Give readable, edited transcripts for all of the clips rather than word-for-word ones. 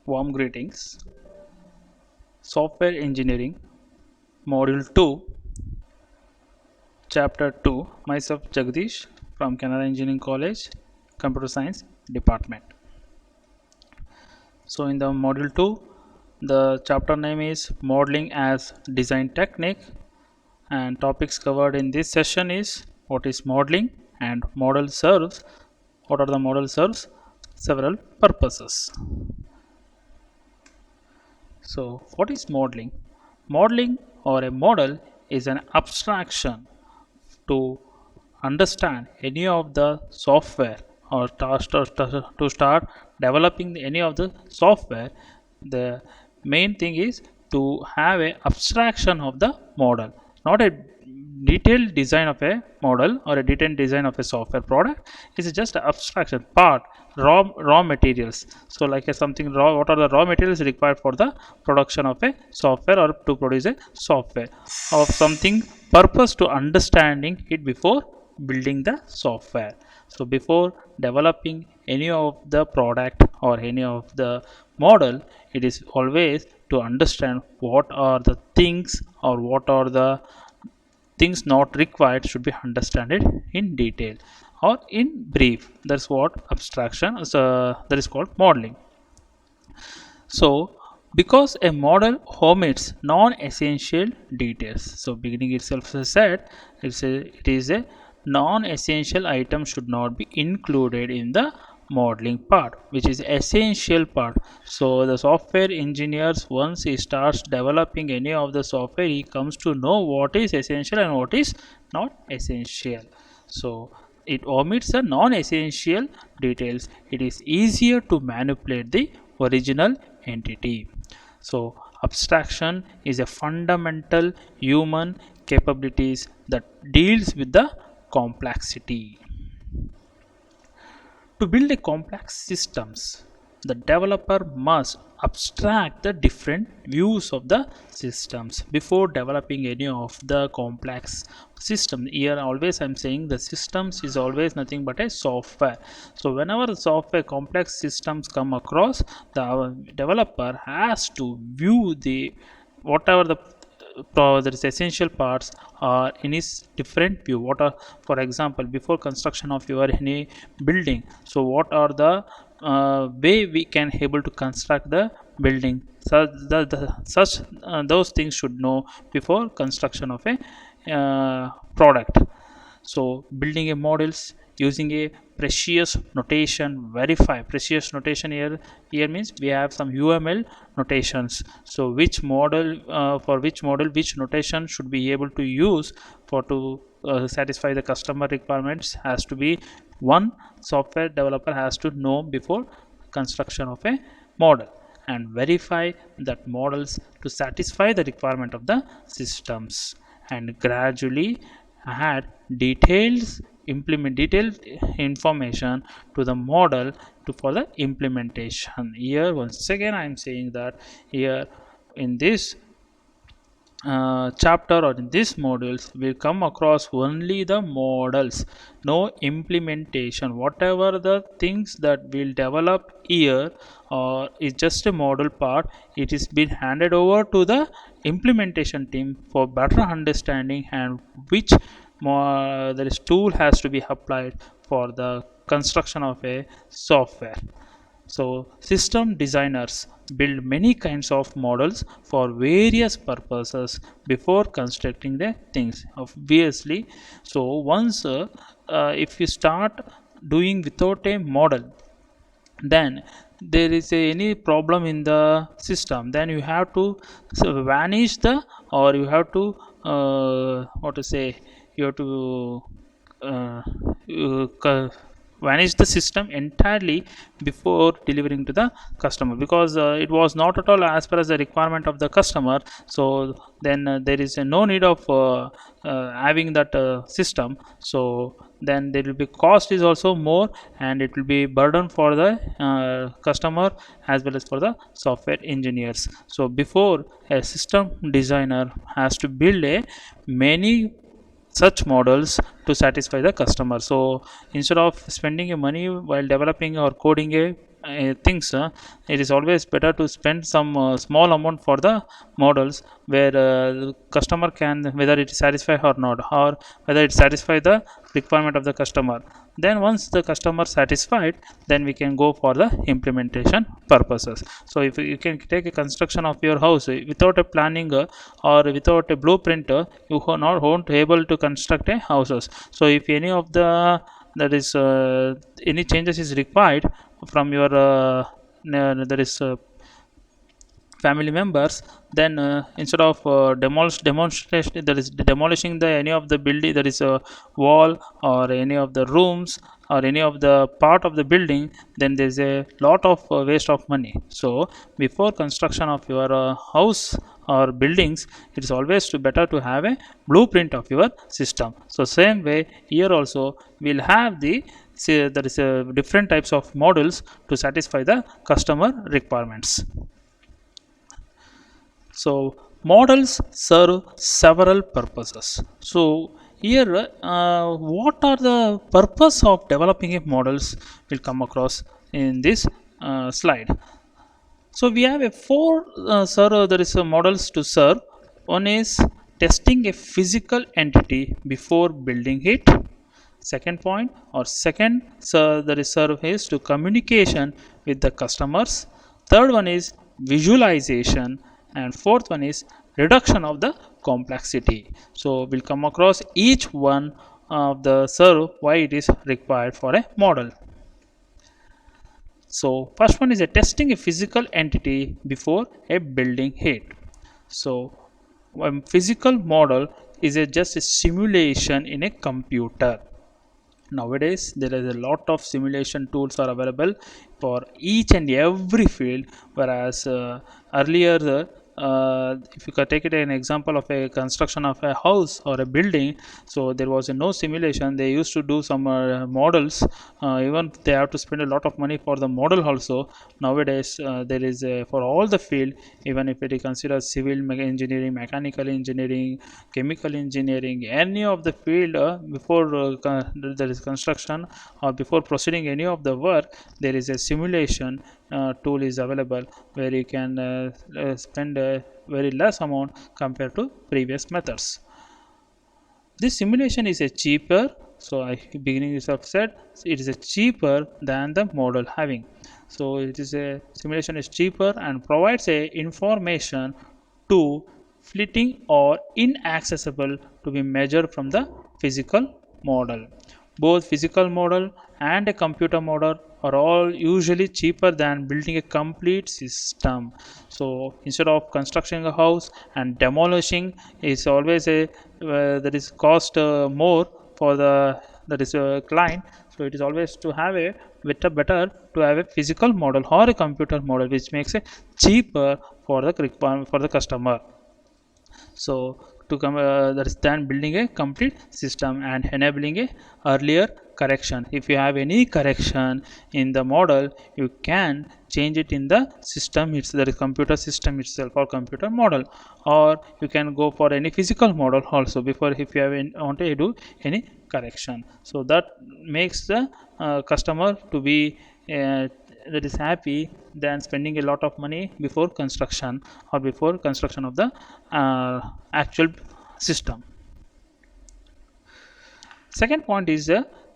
Warm greetings. Software Engineering, Module 2, Chapter 2. Myself Jagdish from Canara Engineering College, Computer Science Department. So, in the Module 2, the chapter name is Modeling as Design Technique, and topics covered in this session is what is modeling and model serves. What are the model serves? Several purposes. So, what is modeling? Modeling or a model is an abstraction to understand any of the software or to start developing any of the software. The main thing is to have a abstraction of the model, not a detailed design of a model or a detailed design of a software product. It's just an abstraction part, raw materials. So like a something raw, what are the raw materials required for the production of a software or to produce a software of something purpose to understanding it before building the software. So before developing any of the product or any of the model, it is always to understand what are the things or what are the things not required should be understood in detail or in brief. That's what abstraction that is called modeling. So because a model omits non-essential details, so beginning itself said it is a non-essential item should not be included in the modeling part, which is essential part. So the software engineers, once he starts developing any of the software, he comes to know what is essential and what is not essential. So it omits the non-essential details. It is easier to manipulate the original entity. So abstraction is a fundamental human capabilities that deals with the complexity. To build a complex systems, the developer must abstract the different views of the systems before developing any of the complex system. Here always I'm saying the systems is always nothing but a software. So whenever the software complex systems come across, the developer has to view the whatever the there is essential parts are in its different view. What are, for example, before construction of your any building, so what are the way we can able to construct the building, such those things should know before construction of a product. So building a models using a precious notation, verify precious notation. Here means we have some UML notations. So which model for which model which notation should be able to use for to satisfy the customer requirements has to be one software developer has to know before construction of a model, and verify that models to satisfy the requirement of the systems, and gradually add detailed information to the model for the implementation. Here once again I am saying that here in this chapter or in this modules will come across only the models, no implementation. Whatever the things that will develop here is just a model part. It is been handed over to the implementation team for better understanding, and which there is tool has to be applied for the construction of a software. So system designers build many kinds of models for various purposes before constructing the things, obviously. So once if you start doing without a model, then there is any problem in the system, then you have to vanish the, or you have to what to say, you have to uh, vanish the system entirely before delivering to the customer, because it was not at all as per as the requirement of the customer. So then there is no need of having that system. So then there will be cost is also more, and it will be burden for the customer as well as for the software engineers. So before, a system designer has to build a many such models to satisfy the customer. So instead of spending a money while developing or coding a things, it is always better to spend some small amount for the models, where the customer can, whether it satisfy or not, or whether it satisfy the requirement of the customer. Then once the customer satisfied, then we can go for the implementation purposes. So if you can take a construction of your house without a planning or without a blueprint, you are not won't able to construct a houses. So if any of the that is any changes is required from your there is family members, then instead of demonstration, that is demolishing the any of the building, that is a wall or any of the rooms or any of the part of the building, then there is a lot of waste of money. So before construction of your house or buildings, it is always better to have a blueprint of your system. So same way here also we'll have the, say, there is different types of models to satisfy the customer requirements. So models serve several purposes. So here what are the purpose of developing a models will come across in this slide. So we have a four there is a models to serve. One is testing a physical entity before building it. Second point, or second, so there is serve is to communication with the customers. Third one is visualization, and fourth one is reduction of the complexity. So we'll come across each one of the serve why it is required for a model. So first one is a testing a physical entity before a building it. So a physical model is just a simulation in a computer. Nowadays there is a lot of simulation tools are available for each and every field, whereas earlier if you could take it an example of a construction of a house or a building, so there was no simulation. They used to do some models, even they have to spend a lot of money for the model also. Nowadays there is for all the field, even if it is considered civil engineering, mechanical engineering, chemical engineering, any of the field, before there is construction or before proceeding any of the work, there is a simulation tool is available, where you can spend a very less amount compared to previous methods. This simulation is a cheaper, so I beginning itself said it is a cheaper than the model having. So it is a simulation is cheaper and provides a information to fleeting or inaccessible to be measured from the physical model. Both physical model and a computer model are all usually cheaper than building a complete system. So instead of constructing a house and demolishing, is always a that is cost more for the that is a client. So it is always to have a better to have a physical model or a computer model, which makes it cheaper for the requirement for the customer. So to come that is than building a complete system and enabling a earlier correction. If you have any correction in the model, you can change it in the system, it's the computer system itself or computer model, or you can go for any physical model also before if you have want to do any correction. So that makes the customer to be that is happy than spending a lot of money before construction or before construction of the actual system. Second point is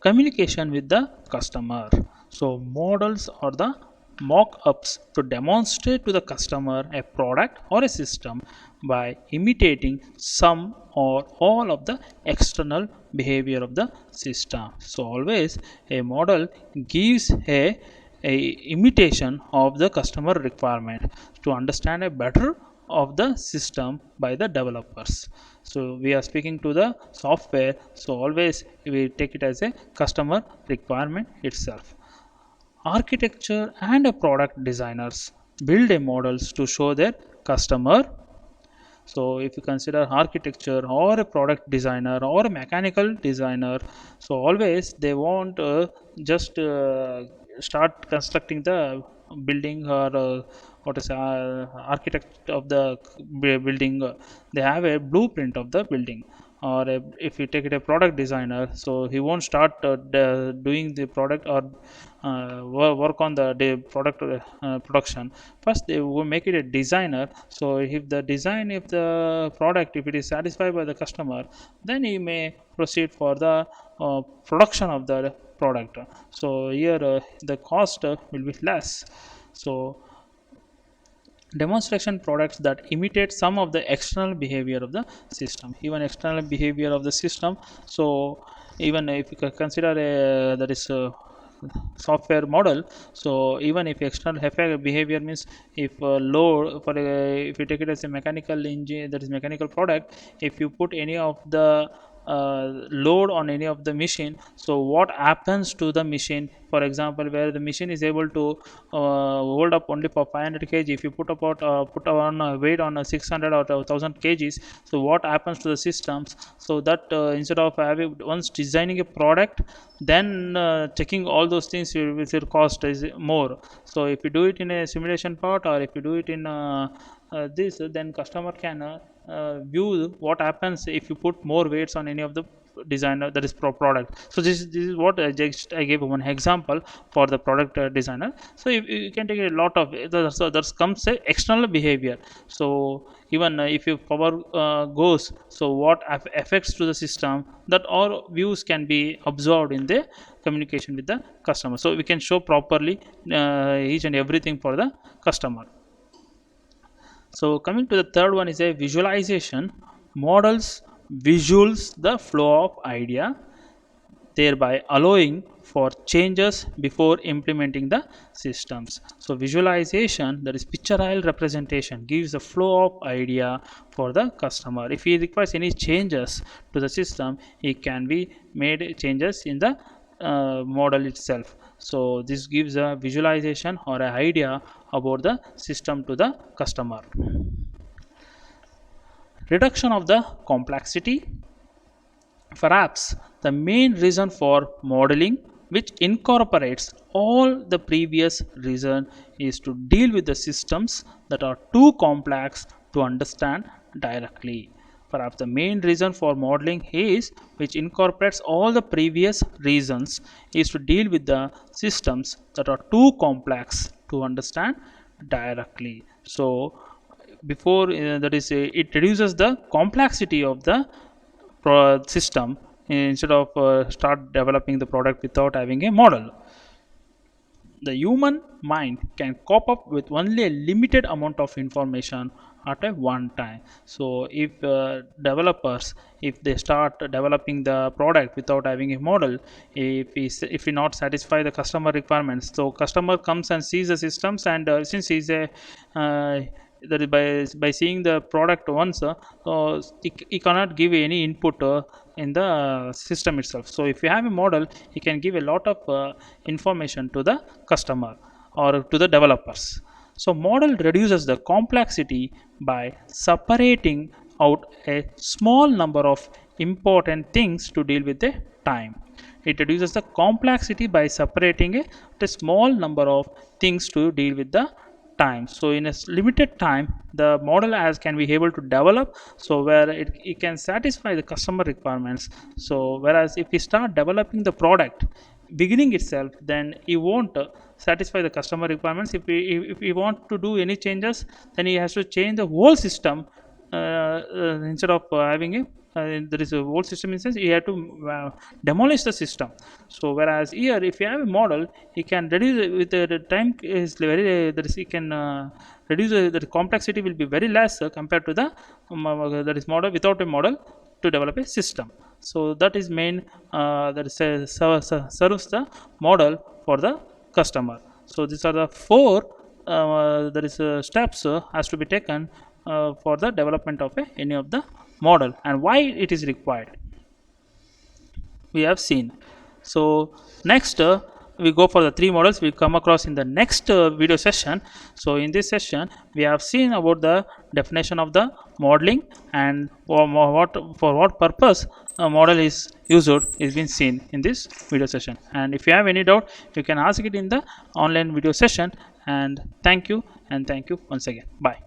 communication with the customer. So models are the mock-ups to demonstrate to the customer a product or a system by imitating some or all of the external behavior of the system. So always a model gives a imitation of the customer requirement to understand a better of the system by the developers. So we are speaking to the software, so always we take it as a customer requirement itself. Architecture and a product designers build a models to show their customer. So if you consider architecture or a product designer or a mechanical designer, so always they want just start constructing the building, or what is architect of the building, they have a blueprint of the building. Or if you take it a product designer, so he won't start doing the product, or work on the product production. First they will make it a designer. So if the design, if the product, if it is satisfied by the customer, then he may proceed for the production of the product. So here the cost will be less. So demonstration products that imitate some of the external behavior of the system, even external behavior of the system. So even if you consider a, that is a software model, so even if external behavior means, if load for if you take it as a mechanical engine, that is mechanical product, if you put any of the load on any of the machine, so what happens to the machine? For example, where the machine is able to hold up only for 500 kg, if you put on a weight on a 600 or 1000 kgs, so what happens to the systems? So that instead of having once designing a product, then checking all those things with your cost is more. So if you do it in a simulation part, or if you do it in this, then customer can view what happens if you put more weights on any of the designer, that is product. So this is what I gave one example for the product designer. So you can take a lot of so there comes a external behavior. So even if your power goes, so what affects to the system, that all views can be observed in the communication with the customer. So we can show properly each and everything for the customer. So coming to the third one is a visualization. Models visuals the flow of idea, thereby allowing for changes before implementing the systems. So visualization, that is pictorial representation, gives the flow of idea for the customer. If he requires any changes to the system, it can be made changes in the model itself. So this gives a visualization or an idea about the system to the customer. Reduction of the complexity. Perhaps the main reason for modeling, which incorporates all the previous reason, is to deal with the systems that are too complex to understand directly. Perhaps the main reason for modeling is, which incorporates all the previous reasons, is to deal with the systems that are too complex to understand directly. So before that is it reduces the complexity of the system, instead of start developing the product without having a model. The human mind can cope up with only a limited amount of information at a one time. So if developers, if they start developing the product without having a model, if we not satisfy the customer requirements, so customer comes and sees the systems, and since he's a that is by seeing the product once, he cannot give any input in the system itself. So if you have a model, he can give a lot of information to the customer or to the developers. So model reduces the complexity by separating out a small number of important things to deal with the time. It reduces the complexity by separating a small number of things to deal with the time. So in a limited time, the model as can be able to develop, so where it can satisfy the customer requirements. So whereas if we start developing the product beginning itself, then it won't satisfy the customer requirements. If we want to do any changes, then he has to change the whole system, instead of having a there is a whole system instance, you have to demolish the system. So whereas here, if you have a model, you can reduce it with the time is very that is, you can reduce the complexity will be very less compared to the that is model without a model to develop a system. So that is main that is serves the model for the customer. So these are the four there is steps has to be taken for the development of any of the model, and why it is required we have seen. So next we go for the three models we come across in the next video session. So in this session we have seen about the definition of the modeling and for what purpose a model is used is been seen in this video session. And if you have any doubt, you can ask it in the online video session. And thank you once again. Bye.